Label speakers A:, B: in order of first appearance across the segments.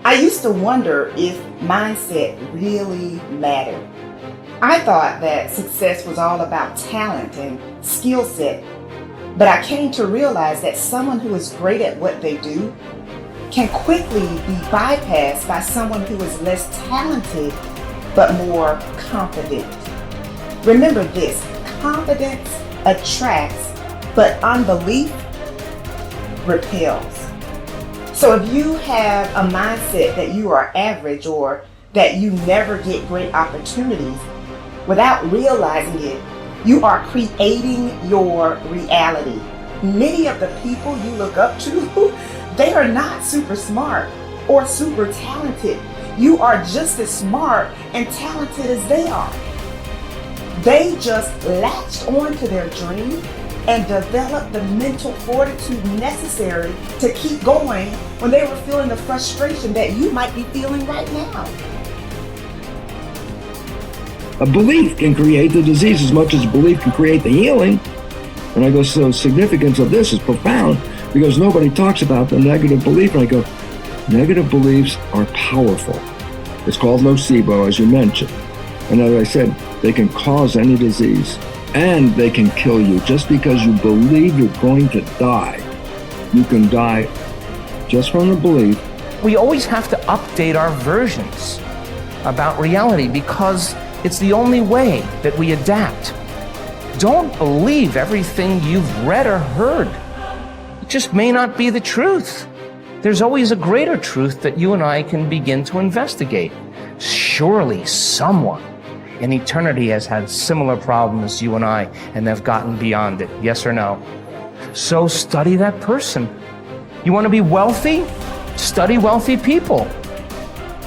A: I used to wonder if mindset really mattered. I thought that success was all about talent and skill set, but I came to realize that someone who is great at what they do can quickly be bypassed by someone who is less talented but more confident. Remember this, confidence attracts, but unbelief repels. So if you have a mindset that you are average or that you never get great opportunities, without realizing it, you are creating your reality. Many of the people you look up to, they are not super smart or super talented. You are just as smart and talented as they are. They just latched onto their dream and developed the mental fortitude necessary to keep going when they were feeling the frustration that you might be feeling right now.
B: A belief can create the disease as much as a belief can create the healing. And I go, so the significance of this is profound because nobody talks about the negative belief. And I go, negative beliefs are powerful. It's called nocebo, as you mentioned. And as I said, they can cause any disease and they can kill you. Just because you believe you're going to die, you can die just from the belief.
C: We always have to update our versions about reality because it's the only way that we adapt. Don't believe everything you've read or heard. It just may not be the truth. There's always a greater truth that you and I can begin to investigate. Surely someone in eternity has had similar problems as you and I, and they've gotten beyond it, yes or no? So study that person. You want to be wealthy? Study wealthy people.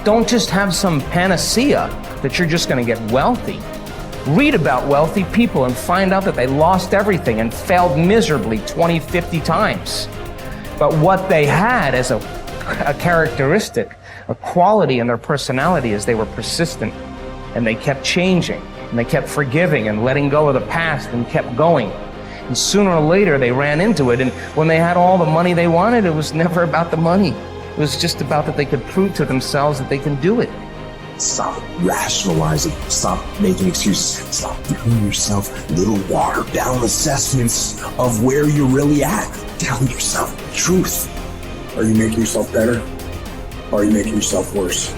C: Don't just have some panacea that you're just going to get wealthy. Read about wealthy people and find out that they lost everything and failed miserably 20, 50 times. But what they had as a characteristic, a quality in their personality is they were persistent and they kept changing and they kept forgiving and letting go of the past and kept going. And sooner or later they ran into it, and when they had all the money they wanted, it was never about the money. It was just about that they could prove to themselves that they can do it.
D: Stop rationalizing. Stop making excuses. Stop giving yourself little watered down assessments of where you're really at. Tell yourself the truth. Are you making yourself better? Or are you making yourself worse?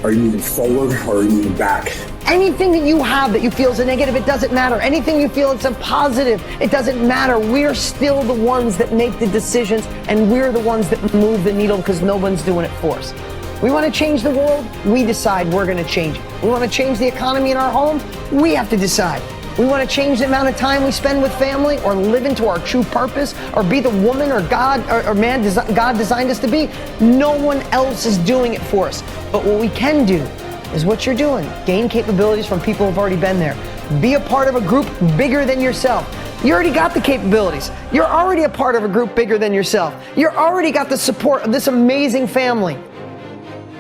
D: Are you moving forward or are you moving back?
E: Anything that you have that you feel is a negative, it doesn't matter. Anything you feel it's a positive, it doesn't matter. We're still the ones that make the decisions, and we're the ones that move the needle because no one's doing it for us. We want to change the world, we decide we're going to change it. We want to change the economy in our home, we have to decide. We want to change the amount of time we spend with family or live into our true purpose or be the woman or God or man God designed us to be. No one else is doing it for us. But what we can do is what you're doing. Gain capabilities from people who've already been there. Be a part of a group bigger than yourself. You already got the capabilities. You're already a part of a group bigger than yourself. You're already got the support of this amazing family.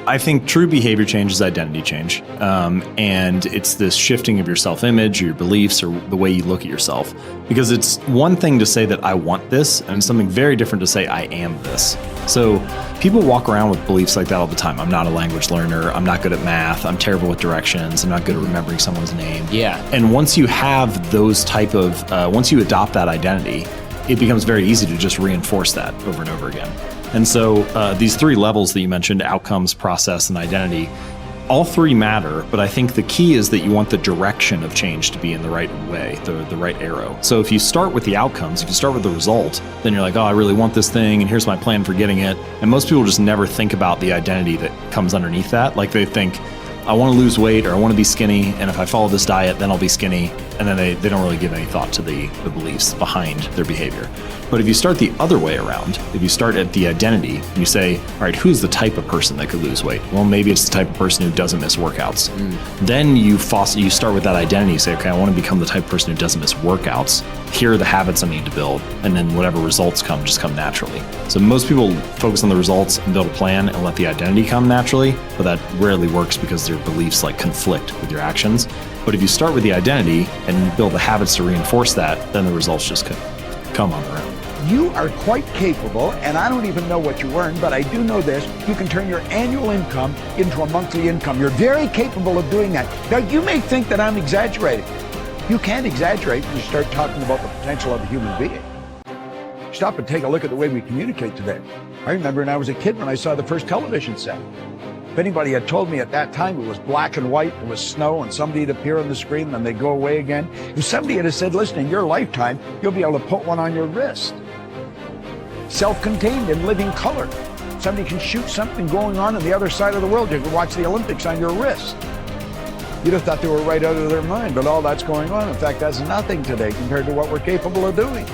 F: I think true behavior change is identity change. And it's this shifting of your self-image, or your beliefs, or the way you look at yourself. Because it's one thing to say that I want this, and it's something very different to say I am this. So people walk around with beliefs like that all the time. I'm not a language learner. I'm not good at math. I'm terrible with directions. I'm not good at remembering someone's name.
G: Yeah.
F: And once you have those type of, once you adopt that identity, it becomes very easy to just reinforce that over and over again. And so these three levels that you mentioned, outcomes, process, and identity, all three matter, but I think the key is that you want the direction of change to be in the right way, the right arrow. So if you start with the outcomes, if you start with the result, then you're like, oh, I really want this thing, and here's my plan for getting it. And most people just never think about the identity that comes underneath that. Like they think, I want to lose weight, or I want to be skinny, and if I follow this diet, then I'll be skinny. And then they don't really give any thought to the beliefs behind their behavior. But if you start the other way around, if you start at the identity, and you say, all right, who's the type of person that could lose weight? Well, maybe it's the type of person who doesn't miss workouts. Then you start with that identity. You say, okay, I want to become the type of person who doesn't miss workouts. Here are the habits I need to build. And then whatever results come, just come naturally. So most people focus on the results and build a plan and let the identity come naturally, but that rarely works because their beliefs like conflict with your actions. But if you start with the identity and you build the habits to reinforce that, then the results just come on their own.
G: You are quite capable, and I don't even know what you earn, but I do know this. You can turn your annual income into a monthly income. You're very capable of doing that. Now, you may think that I'm exaggerating. You can't exaggerate when you start talking about the potential of a human being. Stop and take a look at the way we communicate today. I remember when I was a kid when I saw the first television set. If anybody had told me at that time it was black and white, it was snow, and somebody would appear on the screen and then they'd go away again. If somebody had said, listen, in your lifetime, you'll be able to put one on your wrist. Self-contained in living color. Somebody can shoot something going on the other side of the world. You can watch the Olympics on your wrist. You'd have thought they were right out of their mind, but all that's going on. In fact, that's nothing today compared to what we're capable of doing.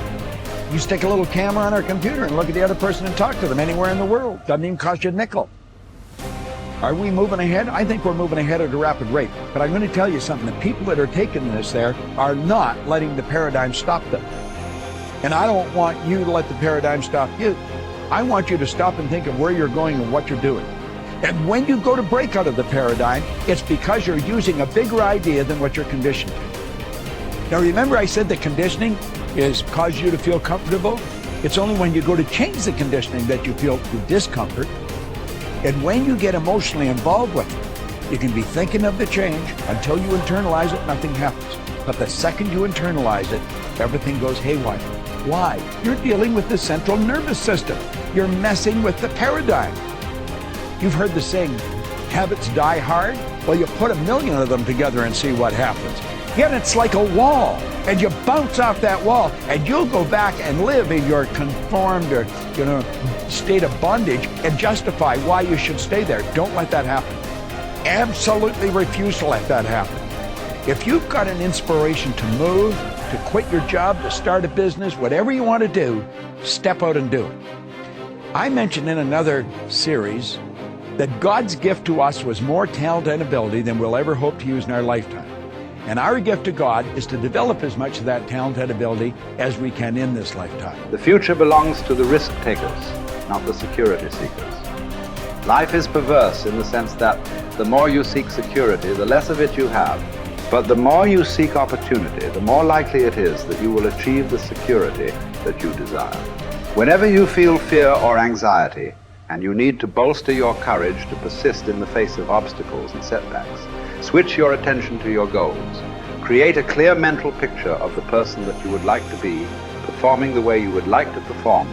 G: You stick a little camera on our computer and look at the other person and talk to them anywhere in the world. Doesn't even cost you a nickel. Are we moving ahead? I think we're moving ahead at a rapid rate. But I'm going to tell you something. The people that are taking this there are not letting the paradigm stop them. And I don't want you to let the paradigm stop you. I want you to stop and think of where you're going and what you're doing. And when you go to break out of the paradigm, it's because you're using a bigger idea than what you're conditioned to. Now remember I said that conditioning is cause you to feel comfortable? It's only when you go to change the conditioning that you feel the discomfort. And when you get emotionally involved with it, you can be thinking of the change until you internalize it, nothing happens. But the second you internalize it, everything goes haywire. Why? You're dealing with the central nervous system. You're messing with the paradigm. You've heard the saying, habits die hard? Well, you put 1,000,000 of them together and see what happens. Yet it's like a wall, and you bounce off that wall, and you'll go back and live in your conformed or, state of bondage and justify why you should stay there. Don't let that happen. Absolutely refuse to let that happen. If you've got an inspiration to move, to quit your job, to start a business, whatever you want to do, step out and do it. I mentioned in another series that God's gift to us was more talent and ability than we'll ever hope to use in our lifetime. And our gift to God is to develop as much of that talent and ability as we can in this lifetime.
H: The future belongs to the risk takers, not the security seekers. Life is perverse in the sense that the more you seek security, the less of it you have. But the more you seek opportunity, the more likely it is that you will achieve the security that you desire. Whenever you feel fear or anxiety, and you need to bolster your courage to persist in the face of obstacles and setbacks, switch your attention to your goals. Create a clear mental picture of the person that you would like to be, performing the way you would like to perform.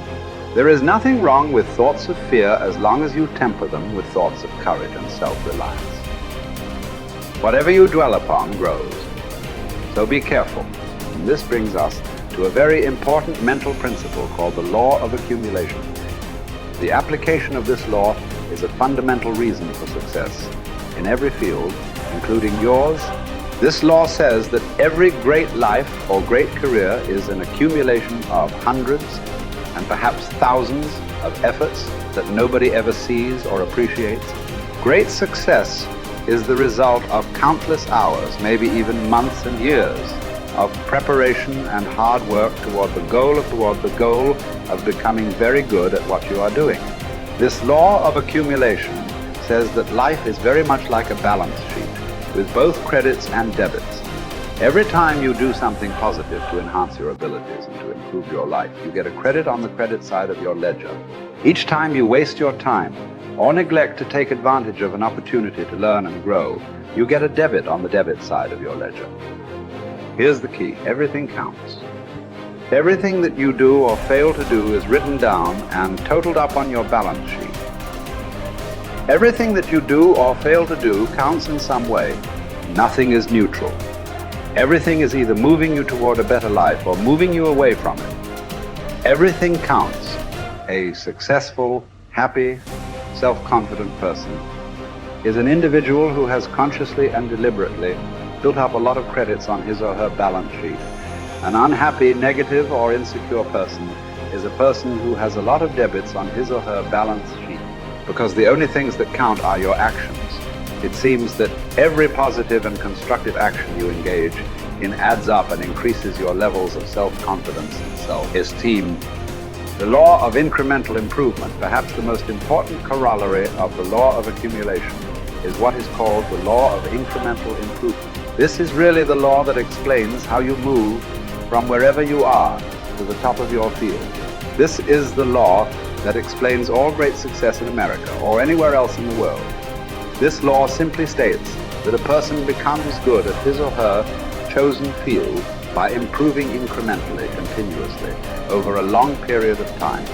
H: There is nothing wrong with thoughts of fear as long as you temper them with thoughts of courage and self-reliance. Whatever you dwell upon grows. So be careful. And this brings us to a very important mental principle called the law of accumulation. The application of this law is a fundamental reason for success in every field, including yours. This law says that every great life or great career is an accumulation of hundreds and perhaps thousands of efforts that nobody ever sees or appreciates. Great success is the result of countless hours, maybe even months and years, of preparation and hard work toward the goal of becoming very good at what you are doing. This law of accumulation says that life is very much like a balance sheet with both credits and debits. Every time you do something positive to enhance your abilities and to improve your life, you get a credit on the credit side of your ledger. Each time you waste your time or neglect to take advantage of an opportunity to learn and grow, you get a debit on the debit side of your ledger. Here's the key. Everything counts. Everything that you do or fail to do is written down and totaled up on your balance sheet. Everything that you do or fail to do counts in some way. Nothing is neutral. Everything is either moving you toward a better life or moving you away from it. Everything counts. A successful, happy, self-confident person is an individual who has consciously and deliberately built up a lot of credits on his or her balance sheet. An unhappy, negative, or insecure person is a person who has a lot of debits on his or her balance sheet, because the only things that count are your actions. It seems that every positive and constructive action you engage in adds up and increases your levels of self-confidence and self-esteem. The law of incremental improvement, perhaps the most important corollary of the law of accumulation, is what is called the law of incremental improvement. This is really the law that explains how you move from wherever you are to the top of your field. This is the law that explains all great success in America or anywhere else in the world. This law simply states that a person becomes good at his or her chosen field by improving incrementally, continuously, over a long period of time.